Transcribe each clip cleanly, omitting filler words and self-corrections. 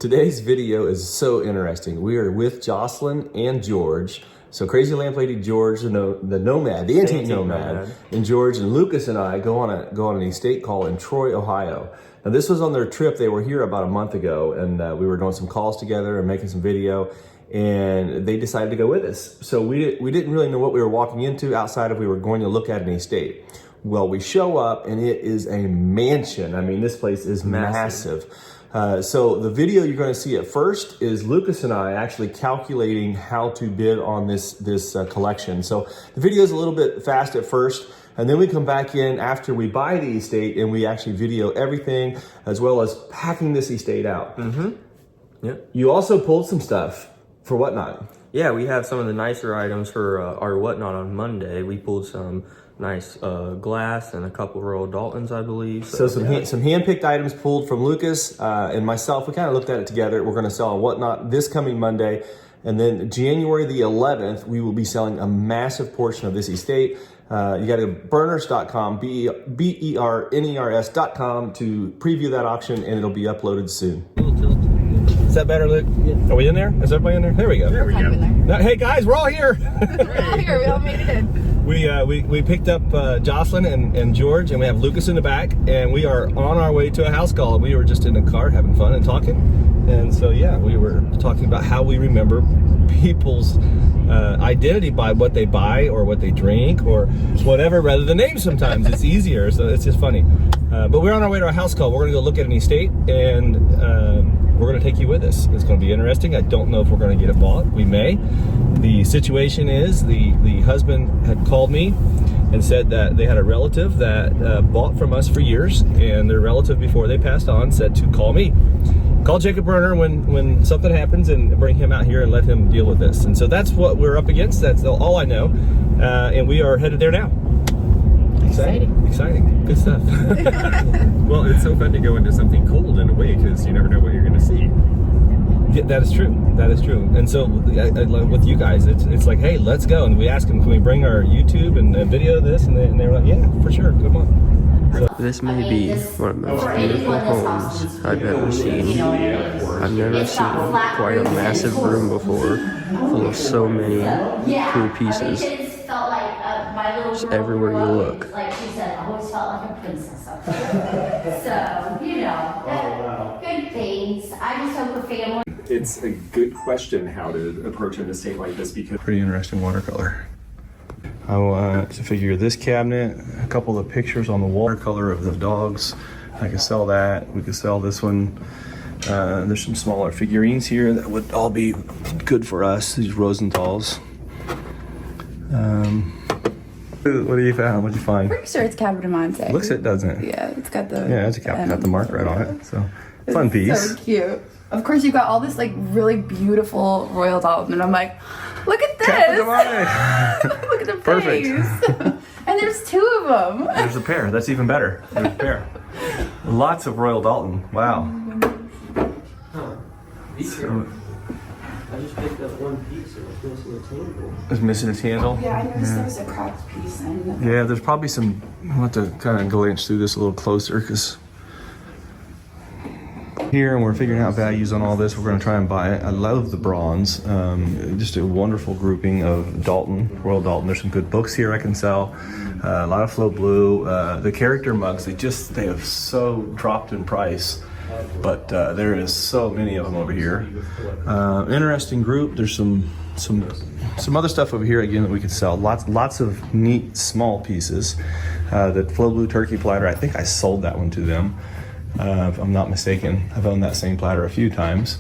Today's video is so interesting. We are with Jocelyn and George. So Crazy Lamp Lady George, the Nomad, the antique Nomad, and George and Lucas and I go on an estate call in Troy, Ohio. Now this was on their trip. They were here about a month ago, and we were doing some calls together and making some video, and they decided to go with us. So we didn't really know what we were walking into outside of we were going to look at an estate. Well, we show up and it is a mansion. I mean, this place is massive. So the video you're going to see at first is Lucas and I actually calculating how to bid on this collection. So the video is a little bit fast at first, and then we come back in after we buy the estate and we actually video everything as well as packing this estate out. Yep. You also pulled some stuff for Whatnot. Yeah, we have some of the nicer items for our Whatnot on Monday. We pulled some nice glass and a couple Royal Daltons, I believe. So some hand-picked items pulled from Lucas and myself. We kind of looked at it together. We're going to sell on Whatnot this coming Monday. And then January the 11th, we will be selling a massive portion of this estate. You got to go to burners.com, BERNERS.com to preview that auction, and it'll be uploaded soon. Is that better, Luke? Yeah. Are we in there? Is everybody in there? There we go. There we go. Now, hey guys, we're all here. We're all here. We all made it in. We picked up Jocelyn and George, and we have Lucas in the back, and we are on our way to a house call. We were just in the car having fun and talking, and so yeah, we were talking about how we remember people's identity by what they buy or what they drink or whatever, rather than names. Sometimes it's easier, so it's just funny. But we're on our way to our house call. We're gonna go look at an estate, and we're gonna take you with us. It's gonna be interesting. I don't know if we're gonna get it bought. We may. The situation is the husband had called me and said that they had a relative that bought from us for years, and their relative before they passed on said to call me. Call Jacob Berner when something happens and bring him out here and let him deal with this. And so that's what we're up against. That's all I know. And we are headed there now. Exciting. Good stuff. Well, it's so fun to go into something cold in a way because you never know what you're going to see. Yeah, that is true. And so with you guys, it's like, hey, let's go. And we ask them, can we bring our YouTube and video this? And they were like, yeah, for sure. Come on. So, this may be one of the most beautiful homes I've ever seen. I've never seen quite a massive room before, full of so many cool pieces. Just everywhere you look. Like she said, I always felt like a princess up there. So, good things. I just hope her family. It's a good question how to approach an estate like this because pretty interesting watercolor. I want to figure this cabinet, a couple of pictures on the watercolor of the dogs. I could sell that. We could sell this one. There's some smaller figurines here that would all be good for us. These Rosenthal's. What do you found? What'd you find? Pretty sure it's Capodimonte. Looks it, doesn't it? Yeah, it's got the. Yeah, it's a cap. Got the mark right on it. So fun piece. So cute. Of course, you got all this like really beautiful Royal Dalton, and I'm like, look at this! Look at the face. And there's two of them. There's a pair. That's even better. There's a pair. Lots of Royal Dalton. Wow. So, I just picked up one piece and it's missing a handle. It's missing its handle? Yeah, I noticed there was a cracked piece in it. Yeah, there's probably some. We'll have to kind of glance through this a little closer because here, and we're figuring out values on all this. We're going to try and buy it. I love the bronze. Just a wonderful grouping of Dalton, Royal Dalton. There's some good books here I can sell. A lot of Flow Blue. The character mugs, they have so dropped in price. But there is so many of them over here. Interesting group. There's some other stuff over here again that we could sell. Lots of neat small pieces. The Flow Blue turkey platter, I think I sold that one to them. If I'm not mistaken. I've owned that same platter a few times.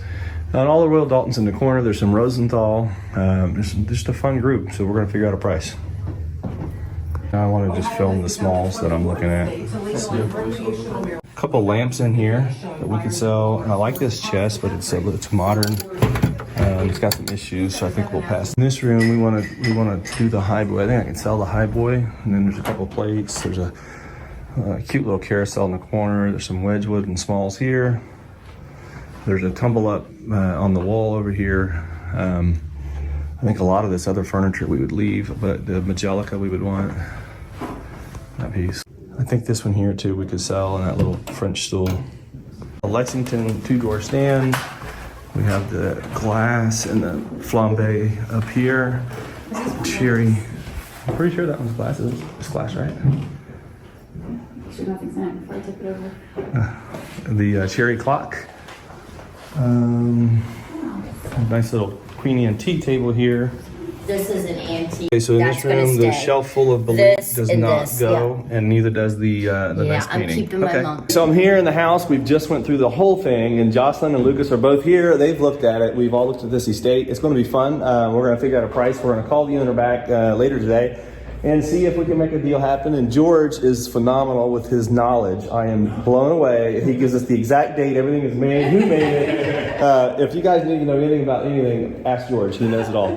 And all the Royal Daltons in the corner. There's some Rosenthal. There's just a fun group. So we're going to figure out a price. Now I want to just film the smalls that I'm looking at. A couple lamps in here that we could sell. And I like this chest, but it's modern. It's got some issues, so I think we'll pass. In this room, we want to do the highboy. I think I can sell the highboy. And then there's a couple plates. There's a cute little carousel in the corner. There's some Wedgwood and smalls here. There's a tumble up on the wall over here. I think a lot of this other furniture we would leave, but the Majelica we would want. That piece. I think this one here too we could sell, and that little French stool. A Lexington 2-door stand. We have the glass and the flambe up here. Cherry. I'm pretty sure that one's glass. It's glass, right? Should nothing's in it before I tip it over. The cherry clock. Nice little Queen Antique table here. This is an antique. Okay, so in That's this room, gonna the stay. shelf full of This Balit does and not this, go, and neither does the nice I'm painting. keeping my mom. So I'm here in the house. We've just went through the whole thing, and Jocelyn and Lucas are both here. They've looked at it. We've all looked at this estate. It's going to be fun. We're going to figure out a price. We're going to call the owner back later today and see if we can make a deal happen. And George is phenomenal with his knowledge. I am blown away. He gives us the exact date. Everything is made. Who made it? If you guys need to know anything about anything, ask George. He knows it all.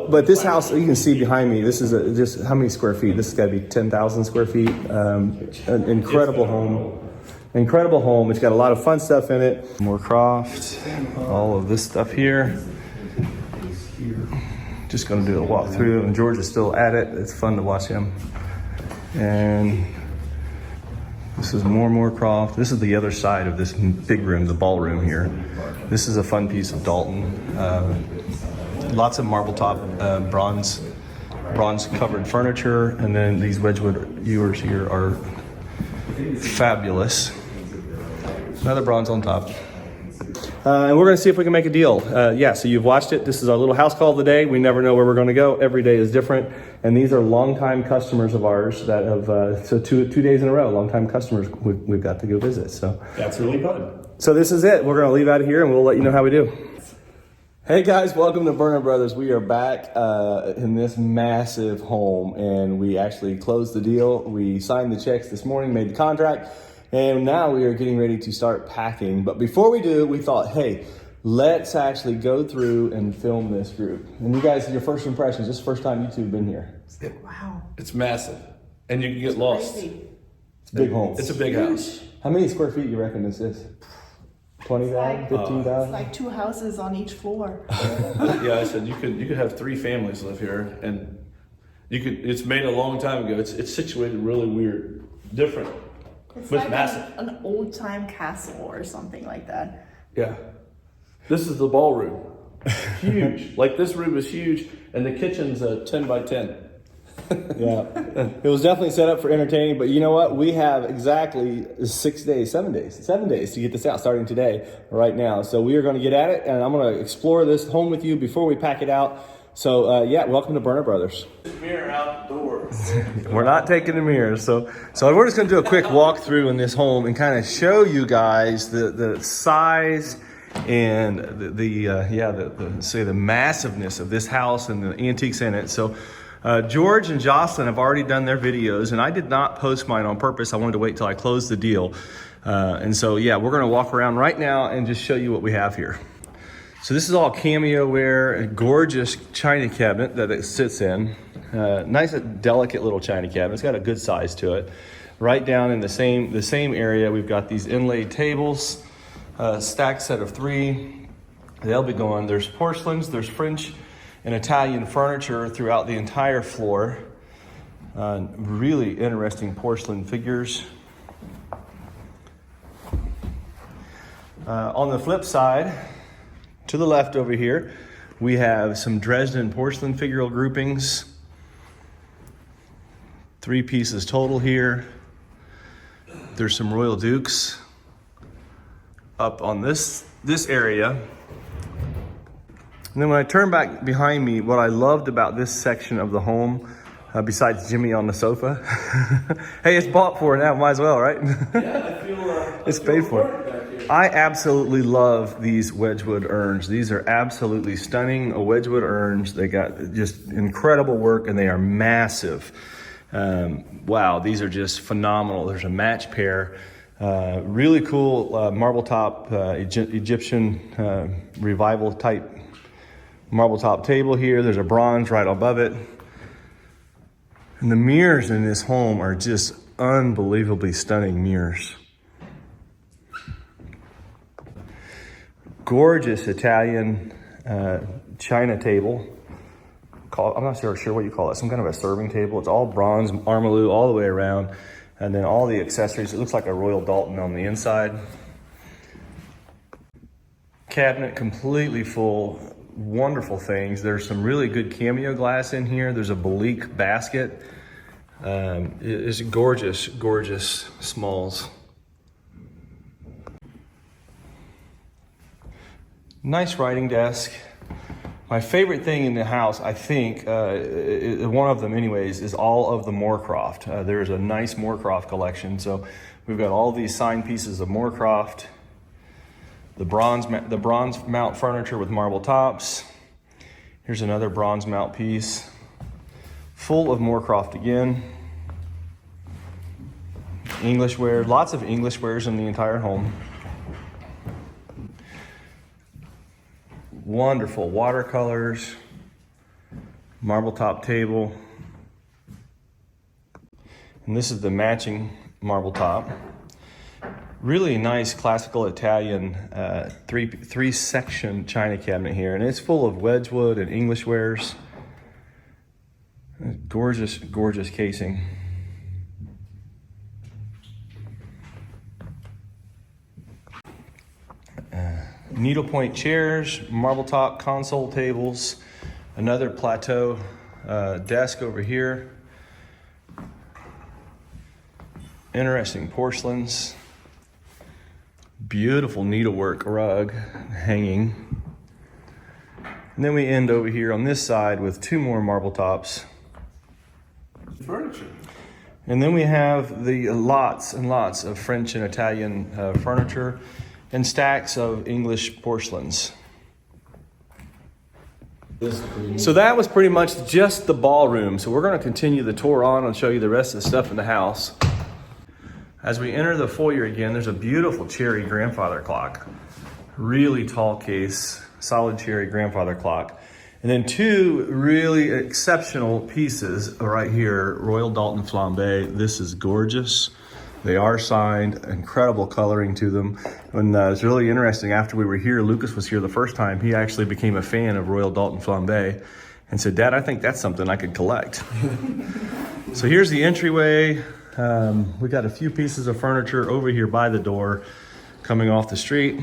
But this house, you can see behind me, this is just how many square feet? This has got to be 10,000 square feet. An incredible home. Incredible home. It's got a lot of fun stuff in it. More Croft. All of this stuff here. Just going to do a walkthrough, and George is still at it. It's fun to watch him. And this is more Croft. This is the other side of this big room, the ballroom here. This is a fun piece of Dalton. Lots of marble top, bronze covered furniture, and then these Wedgwood ewers here are fabulous. Another bronze on top. And we're going to see if we can make a deal. So you've watched it. This is our little house call of the day. We never know where we're going to go. Every day is different. And these are longtime customers of ours that have, two days in a row, longtime customers we've got to go visit. So That's really fun. So this is it. We're going to leave out of here, and we'll let you know how we do. Hey guys, welcome to Burner Brothers. We are back in this massive home, and we actually closed the deal. We signed the checks this morning, made the contract. And now we are getting ready to start packing. But before we do, we thought, hey, let's actually go through and film this group. And you guys, your first impressions, this is the first time you two have been here. Wow. It's massive. And you can get lost. Crazy. It's a big home. It's a big house. How many square feet you reckon this is? 20,000, 15,000? It's like 2 houses on each floor. Yeah, I said you could have 3 families live here, and it's made a long time ago. It's situated really weird, different. It's But like massive. an old time castle or something like that. Yeah. This is the ballroom. Huge. Like this room is huge, and the kitchen's a 10 by 10. Yeah, it was definitely set up for entertaining, but you know what? We have exactly 7 days to get this out, starting today, right now. So we are going to get at it, and I'm going to explore this home with you before we pack it out. So welcome to Burner Brothers. Mirror out the door. We're not taking the mirrors, so we're just going to do a quick walkthrough in this home and kind of show you guys the size and the massiveness of this house and the antiques in it. So George and Jocelyn have already done their videos, and I did not post mine on purpose. I wanted to wait till I closed the deal. We're going to walk around right now and just show you what we have here. So this is all cameo ware, a gorgeous china cabinet that it sits in. Nice, delicate little china cabinet. It's got a good size to it. Right down in the same area, we've got these inlaid tables, stacked set of 3. They'll be going. There's porcelains, there's French and Italian furniture throughout the entire floor. Really interesting porcelain figures. On the flip side, to the left over here, we have some Dresden porcelain figural groupings. 3 pieces total here. There's some Royal Dukes up on this area. And then when I turn back behind me, what I loved about this section of the home, besides Jimmy on the sofa, hey, it's bought for now, might as well, right? Yeah, I feel it's paid for. I absolutely love these Wedgwood urns. These are absolutely stunning Wedgwood urns. They got just incredible work, and they are massive. Wow, these are just phenomenal. There's a match pair. Really cool marble top Egyptian revival type marble top table here. There's a bronze right above it. And the mirrors in this home are just unbelievably stunning mirrors. Gorgeous Italian china table I'm not sure what you call it, some kind of a serving table. It's all bronze, armalou all the way around. And then all the accessories, it looks like a Royal Doulton on the inside. Cabinet completely full, wonderful things. There's some really good cameo glass in here. There's a Belique basket. It's gorgeous, gorgeous smalls. Nice writing desk. My favorite thing in the house, I think, one of them anyways, is all of the Moorcroft. There's a nice Moorcroft collection. So we've got all these signed pieces of Moorcroft, the bronze mount furniture with marble tops. Here's another bronze mount piece, full of Moorcroft again. Englishware, lots of Englishwares in the entire home. Wonderful watercolors, marble top table. And this is the matching marble top. Really nice classical Italian three section china cabinet here. And it's full of Wedgwood and Englishwares. Gorgeous, gorgeous casing. Needlepoint chairs, marble top console tables, another plateau desk over here. Interesting porcelains. Beautiful needlework rug hanging. And then we end over here on this side with two more marble tops. Furniture. And then we have the lots and lots of French and Italian furniture and stacks of English porcelains. So that was pretty much just the ballroom. So we're going to continue the tour on and show you the rest of the stuff in the house. As we enter the foyer again, there's a beautiful cherry grandfather clock. Really tall case, solid cherry grandfather clock. And then two really exceptional pieces right here, Royal Doulton flambe. This is gorgeous. They are signed, incredible coloring to them. And it's really interesting, after we were here, Lucas was here the first time, he actually became a fan of Royal Doulton flambe and said, Dad, I think that's something I could collect. So here's the entryway. We got a few pieces of furniture over here by the door coming off the street.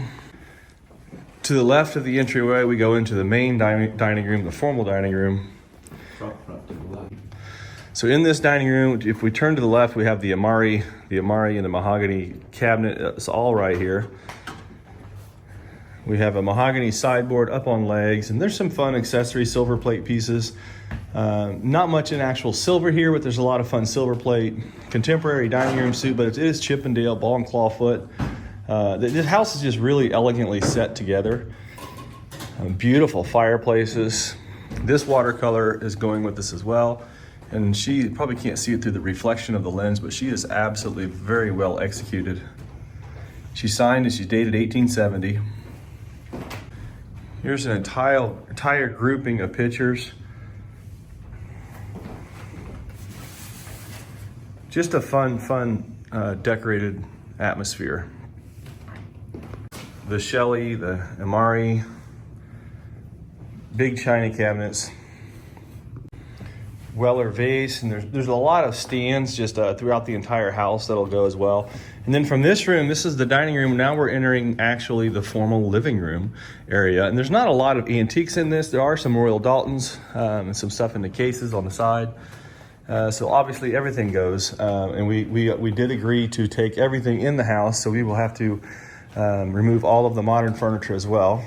To the left of the entryway, we go into the main dining room, the formal dining room. So in this dining room, if we turn to the left, we have the Amari and the mahogany cabinet. It's all right here. We have a mahogany sideboard up on legs, and there's some fun accessory silver plate pieces. Not much in actual silver here, but there's a lot of fun silver plate. Contemporary dining room suite, but it is Chippendale, ball and claw foot. This house is just really elegantly set together. Beautiful fireplaces. This watercolor is going with this as well. And she probably can't see it through the reflection of the lens, but she is absolutely very well executed. She's signed and she's dated 1870. Here's an entire grouping of pictures. Just a fun decorated atmosphere. The Shelley, the Amari, big china cabinets. Weller vase, and there's a lot of stands just throughout the entire house that'll go as well. And then from this room, this is the dining room. Now we're entering actually the formal living room area. And there's not a lot of antiques in this. There are some Royal Doultons and some stuff in the cases on the side. So obviously everything goes. And we did agree to take everything in the house, so we will have to remove all of the modern furniture as well.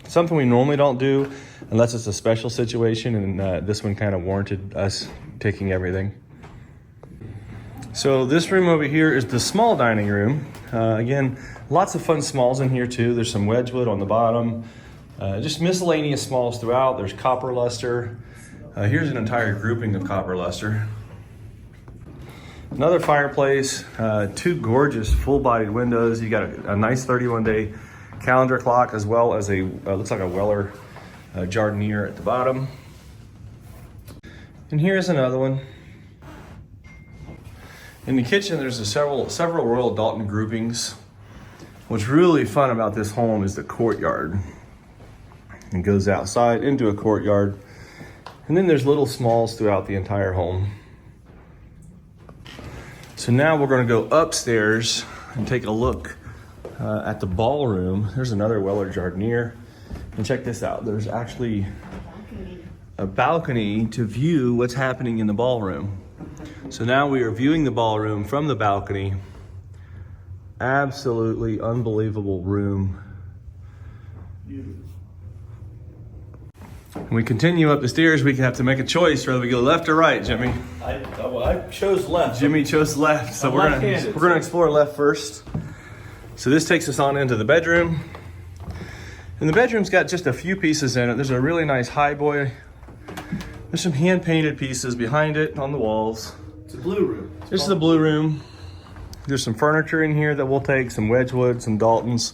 Something we normally don't do unless it's a special situation, and this one kind of warranted us taking everything. So this room over here is the small dining room. Again, lots of fun smalls in here too. There's some Wedgwood on the bottom, just miscellaneous smalls throughout. There's copper luster. Here's an entire grouping of copper luster. Another fireplace, two gorgeous full-bodied windows. You got a nice 31-day calendar clock, as well as a looks like a Weller jardiniere at the bottom. And here's another one. In the kitchen, there's several Royal Doulton groupings. What's really fun about this home is the courtyard. It goes outside into a courtyard. And then there's little smalls throughout the entire home. So now we're going to go upstairs and take a look at the ballroom. There's another Weller Jardinier. And check this out. There's actually a balcony to view what's happening in the ballroom. So now we are viewing the ballroom from the balcony. Absolutely unbelievable room. When we continue up the stairs, we have to make a choice whether we go left or right, Jimmy. I chose left. Jimmy chose left, so we're gonna explore left first. So this takes us on into the bedroom. And the bedroom's got just a few pieces in it. There's a really nice highboy. There's some hand-painted pieces behind it on the walls. It's a blue room. This is the blue room. There's some furniture in here that we'll take, some Wedgwood, some Daltons.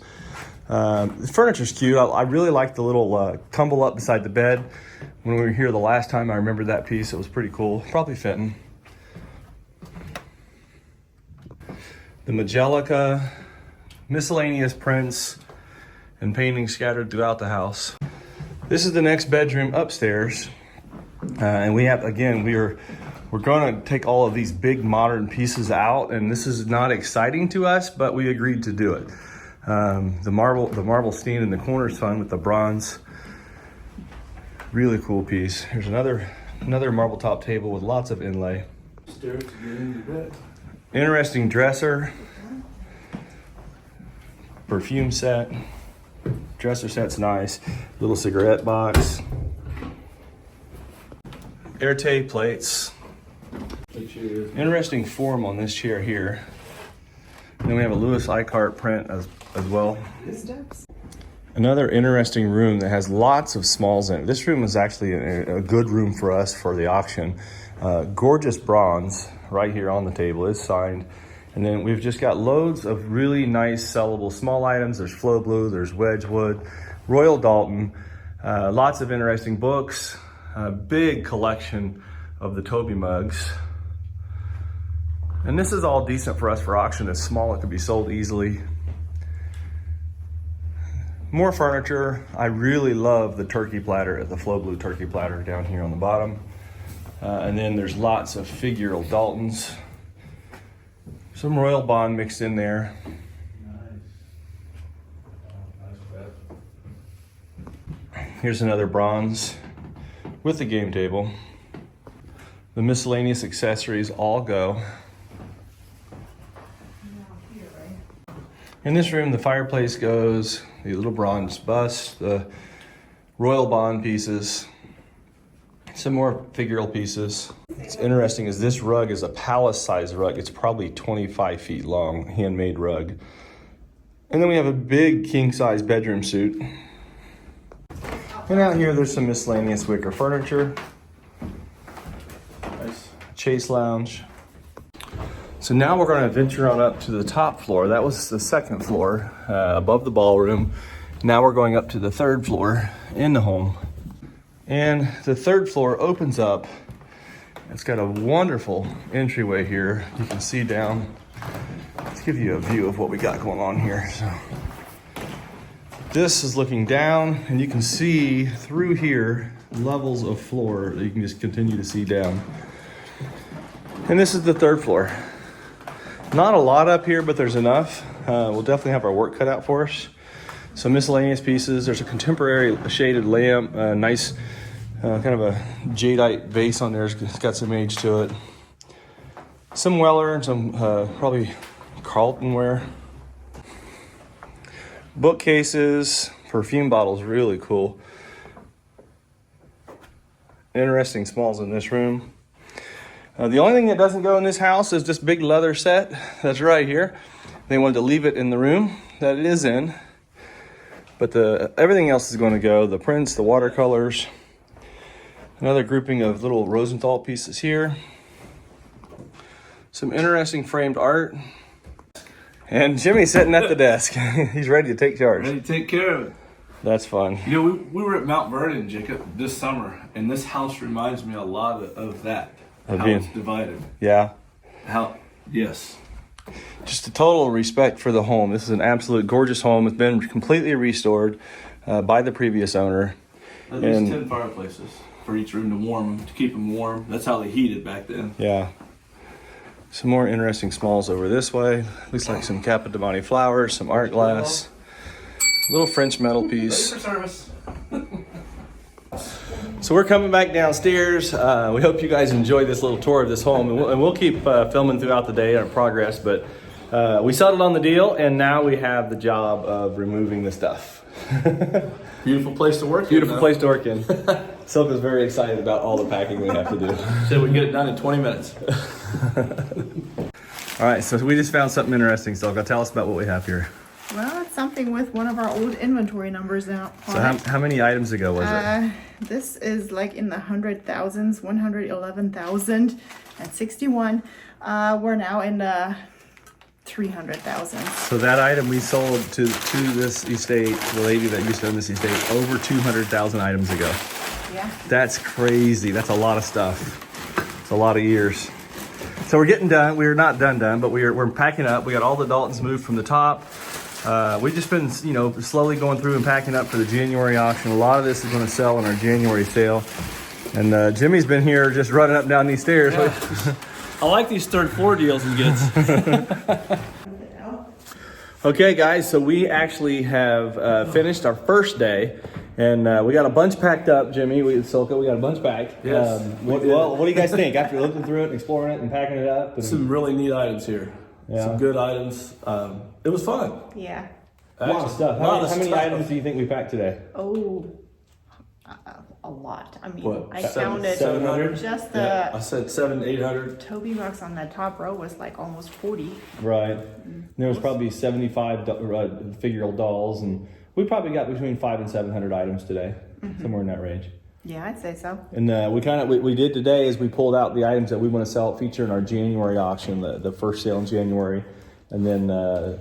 The furniture's cute. I really like the little tumble up beside the bed. When we were here the last time, I remember that piece. It was pretty cool. Probably fitting. The Majelica, miscellaneous prints and paintings scattered throughout the house. This is the next bedroom upstairs. And we have, again, we're going to take all of these big modern pieces out, and this is not exciting to us, but we agreed to do it. The marble stain in the corner is fun with the bronze. Really cool piece. Here's another marble top table with lots of inlay. Stairs to get into bed. Interesting dresser. Perfume set. Dresser set's nice. Little cigarette box. Airtay plates. Interesting form on this chair here. And then we have a Louis Icart print as well. Another interesting room that has lots of smalls in it. This room is actually a good room for us for the auction. Gorgeous bronze right here on the table is signed. And then we've just got loads of really nice sellable small items. There's Flow Blue, there's Wedgwood, Royal Dalton, lots of interesting books, a big collection of the Toby mugs. And this is all decent for us for auction. It's small, it could be sold easily. More furniture. I really love the turkey platter, the Flow Blue turkey platter down here on the bottom. And then there's lots of figural Daltons. Some Royal Bond mixed in there. Here's another bronze with the game table. The miscellaneous accessories all go. In this room, the fireplace goes, the little bronze bust, the Royal Bond pieces, some more figural pieces. What's interesting is this rug is a palace-sized rug. It's probably 25 feet long, handmade rug. And then we have a big king-size bedroom suite. And out here, there's some miscellaneous wicker furniture. Nice chase lounge. So now we're going to venture on up to the top floor. That was the second floor above the ballroom. Now we're going up to the third floor in the home. And the third floor opens up. It's got a wonderful entryway here. You can see down. Let's give you a view of what we got going on here. So this is looking down, and you can see through here levels of floor that you can just continue to see down. And this is the third floor. Not a lot up here, but there's enough. We'll definitely have our work cut out for us. Some miscellaneous pieces. There's a contemporary shaded lamp, nice kind of a jadeite vase on there. It's got some age to it. Some Weller, some probably Carlton ware. Bookcases, perfume bottles, really cool. Interesting smalls in this room. The only thing that doesn't go in this house is this big leather set that's right here. They wanted to leave it in the room that it is in, but everything else is going to go. The prints, the watercolors, another grouping of little Rosenthal pieces here, some interesting framed art, and Jimmy's sitting at the desk. He's ready to take charge. Ready to take care of it. That's fun. You know, we were at Mount Vernon, Jacob, this summer, and this house reminds me a lot of that. How it's divided. Yeah. Yes. Just a total respect for the home. This is an absolute gorgeous home. It's been completely restored by the previous owner. At least 10 fireplaces. for each room to warm them, to keep them warm. That's how they heated back then. Yeah. Some more interesting smalls over this way. Looks like some Capademani flowers, some art glass, little French metal piece. Ready for service. So we're coming back downstairs. We hope you guys enjoyed this little tour of this home, and we'll keep filming throughout the day our progress. But we settled on the deal, and now we have the job of removing the stuff. Beautiful place to work. Beautiful place to work in. Silka's very excited about all the packing we have to do. So we can get it done in 20 minutes. All right, so we just found something interesting. Silka, tell us about what we have here. Well, it's something with one of our old inventory numbers now. So how many items ago was it? This is like in the 100,000s, 111,061. We're now in the 300,000. So that item we sold to this estate, the lady that used to own this estate, over 200,000 items ago. Yeah. That's crazy. That's a lot of stuff. It's a lot of years. So we're getting done. We're not done, but we're packing up. We got all the Daltons moved from the top. We've just been, slowly going through and packing up for the January auction. A lot of this is going to sell in our January sale. And Jimmy's been here just running up and down these stairs. Yeah. I like these third floor deals he gets. Okay, guys, so we actually have finished our first day. And we got a bunch packed up, Jimmy. Silka, we got a bunch packed. Yes. What do you guys think after looking through it and exploring it and packing it up? Some really neat items here. Yeah. Some good items. It was fun. Yeah. A lot of stuff. How many items do you think we packed today? Oh, a lot. I mean, What, I 700? counted just the I said 700, 800. Toby rocks on that top row was like almost 40. Right. There was probably 75 figural dolls, and we probably got between 500 and 700 items today, somewhere in that range. Yeah, I'd say so. And we did today is we pulled out the items that we want to sell, feature in our January auction, the first sale in January. And then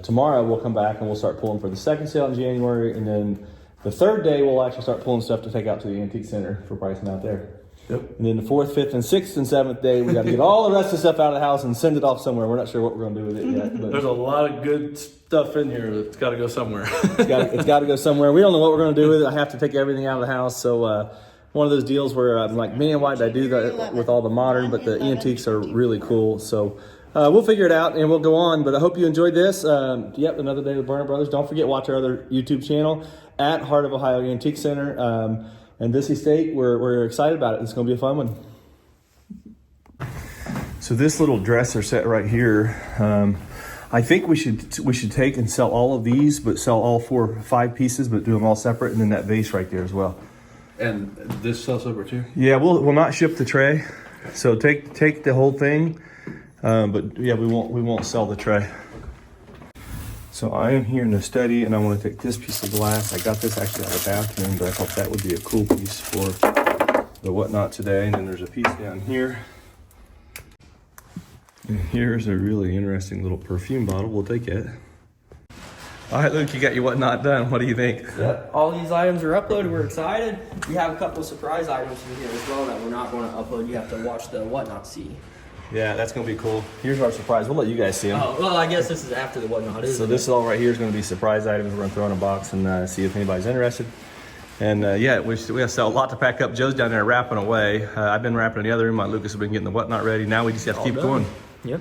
tomorrow we'll come back and we'll start pulling for the second sale in January. And then the third day we'll actually start pulling stuff to take out to the antique center for pricing out there. Yep. And then the 4th, 5th, and 6th and 7th day, we got to get all the rest of the stuff out of the house and send it off somewhere. We're not sure what we're going to do with it yet. But There's a lot of good stuff in here that's got to go somewhere. it's got to go somewhere. We don't know what we're going to do with it. I have to take everything out of the house. So one of those deals where I'm like, man, why did I do that with all the modern? But the antiques are really cool. So we'll figure it out and we'll go on. But I hope you enjoyed this. Yep, another day with Burner Brothers. Don't forget, watch our other YouTube channel at Heart of Ohio Antique Center. And this estate, we're excited about it. It's going to be a fun one. So this little dresser set right here, I think we should take and sell all of these, but sell all 4 or 5 pieces, but do them all separate, and then that vase right there as well. And this sells over too? Yeah, we'll not ship the tray, so take the whole thing, but yeah, we won't sell the tray. So I am here in the study, and I want to take this piece of glass. I got this actually out of the bathroom, but I thought that would be a cool piece for the whatnot today. And then there's a piece down here. And here's a really interesting little perfume bottle. We'll take it. All right, Luke, you got your whatnot done. What do you think? Yep, all these items are uploaded. We're excited. We have a couple of surprise items in here as well that we're not going to upload. You have to watch the whatnot see. Yeah, that's going to be cool. Here's our surprise. We'll let you guys see them. Oh, well, I guess this is after the whatnot. So this is all right here is going to be surprise items. We're going to throw in a box and see if anybody's interested. And yeah, we have to sell a lot to pack up. Joe's down there wrapping away. I've been wrapping in the other room. My Lucas has been getting the whatnot ready. Now we just have to keep going. Yep.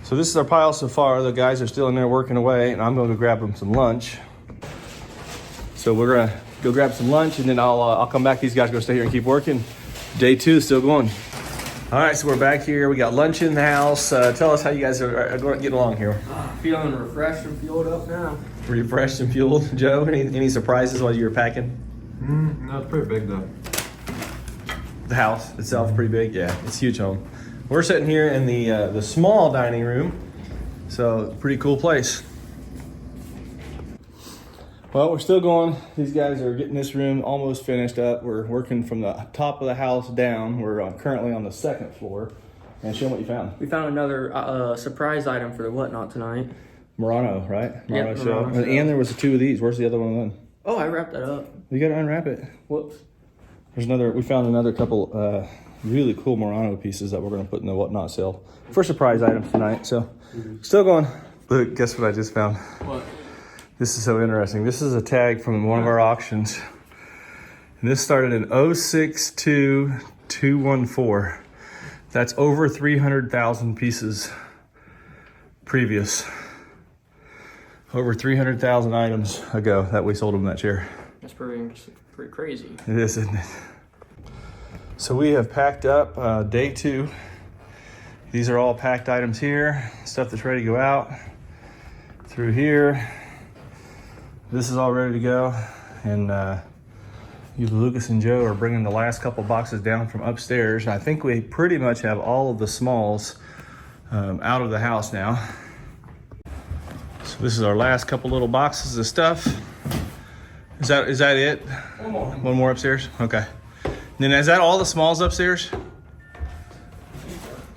So this is our pile so far. The guys are still in there working away, and I'm going to go grab them some lunch. So we're going to go grab some lunch, and then I'll come back. These guys are going to stay here and keep working. Day 2 is still going. All right, so we're back here. We got lunch in the house. Tell us how you guys are getting along here. Feeling refreshed and fueled up now. Refreshed and fueled. Joe, any surprises while you were packing? No, it's pretty big though. The house itself pretty big. Yeah, it's a huge home. We're sitting here in the small dining room, so pretty cool place. Well, we're still going. These guys are getting this room almost finished up. We're working from the top of the house down. We're currently on the 2nd floor. And show them what you found. We found another surprise item for the whatnot tonight. Murano, right? Murano Yep, shell. Murano shell. And there was 2 of these. Where's the other one then? Oh, I wrapped that up. You got to unwrap it. Whoops. We found another couple really cool Murano pieces that we're going to put in the whatnot sale for surprise items tonight. So still going. Look, guess what I just found? What? This is so interesting. This is a tag from one of our auctions. And this started in 062214. That's over 300,000 pieces previous. Over 300,000 items ago that we sold them that chair. That's pretty crazy. It is, isn't it? So we have packed up day 2. These are all packed items here. Stuff that's ready to go out. Through here. This is all ready to go. And Lucas and Joe are bringing the last couple boxes down from upstairs. I think we pretty much have all of the smalls out of the house now. So this is our last couple little boxes of stuff. Is that it? One more. One more upstairs? Okay. And then is that all the smalls upstairs?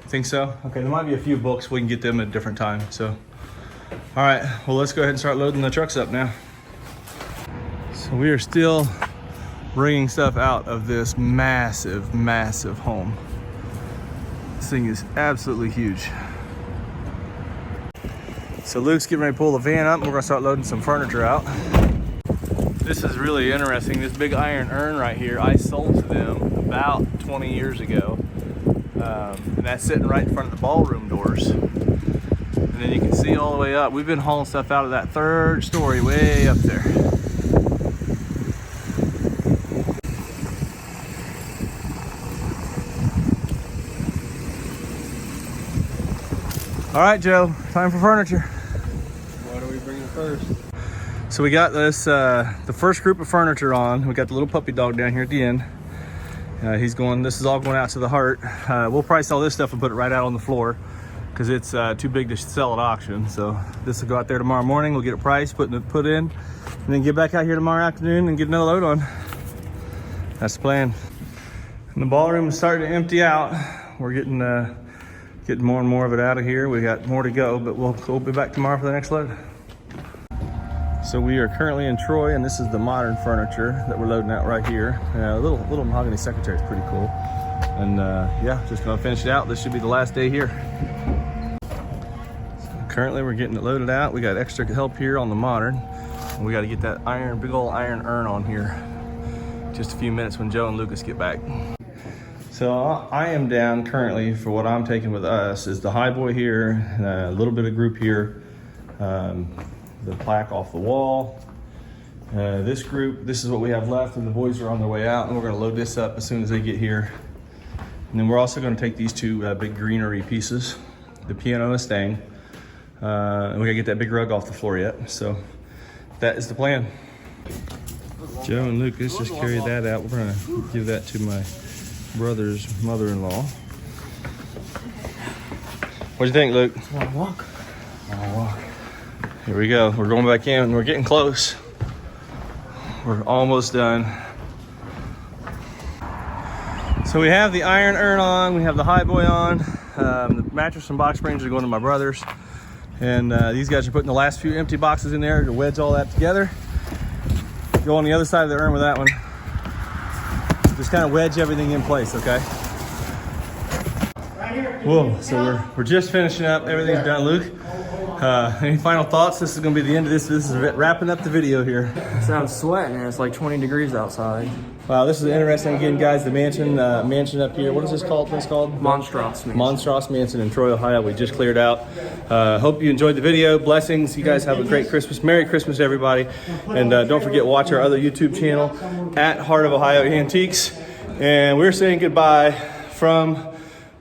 Think so? Okay, there might be a few books. We can get them at a different time. So, all right. Well, let's go ahead and start loading the trucks up now. So we are still bringing stuff out of this massive, massive home. This thing is absolutely huge. So Luke's getting ready to pull the van up and we're gonna start loading some furniture out. This is really interesting. This big iron urn right here, I sold to them about 20 years ago. And that's sitting right in front of the ballroom doors. And then you can see all the way up. We've been hauling stuff out of that 3rd story way up there. All right, Joe, time for furniture. What are we bringing first? So we got this, the first group of furniture on. We got the little puppy dog down here at the end. This is all going out to the Heart. We'll probably sell this stuff and put it right out on the floor because it's too big to sell at auction. So this will go out there tomorrow morning. We'll get a price, put in, and then get back out here tomorrow afternoon and get another load on. That's the plan. And the ballroom is starting to empty out. We're getting more and more of it out of here. We got more to go, but we'll be back tomorrow for the next load. So we are currently in Troy, and this is the modern furniture that we're loading out right here. A little mahogany secretary is pretty cool. And yeah, just gonna finish it out. This should be the last day here. So currently we're getting it loaded out. We got extra help here on the modern. And we gotta get that big old iron urn on here. Just a few minutes when Joe and Lucas get back. So I am down currently for what I'm taking with us is the highboy here, a little bit of group here. The plaque off the wall. This group, this is what we have left, and the boys are on their way out, and we're gonna load this up as soon as they get here. And then we're also gonna take these 2 big greenery pieces. The piano is staying. And we gotta get that big rug off the floor yet. So that is the plan. Joe and Lucas just carried that out. We're gonna give that to my brother's mother-in-law. What do you think, Luke? It's a long walk. Long walk. Here we go. We're going back in and we're getting close. We're almost done. So we have the iron urn on, we have the highboy on. The mattress and box springs are going to my brother's. And these guys are putting the last few empty boxes in there to wedge all that together. Go on the other side of the urn with that one. Just kind of wedge everything in place, okay? Whoa, so we're just finishing up. Everything's done. Luke, any final thoughts? This is going to be the end of this. This is wrapping up the video here. So I'm sweating and it's like 20 degrees outside. Wow, this is interesting. Again, guys, the mansion up here. What is this called? What's it called? Monstrous Mansion. Monstrous Mansion in Troy, Ohio. We just cleared out. Hope you enjoyed the video. Blessings. You guys have a great Christmas. Merry Christmas, everybody. And don't forget, watch our other YouTube channel at Heart of Ohio Antiques. And we're saying goodbye from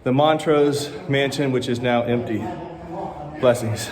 the Montrose Mansion, which is now empty. Blessings.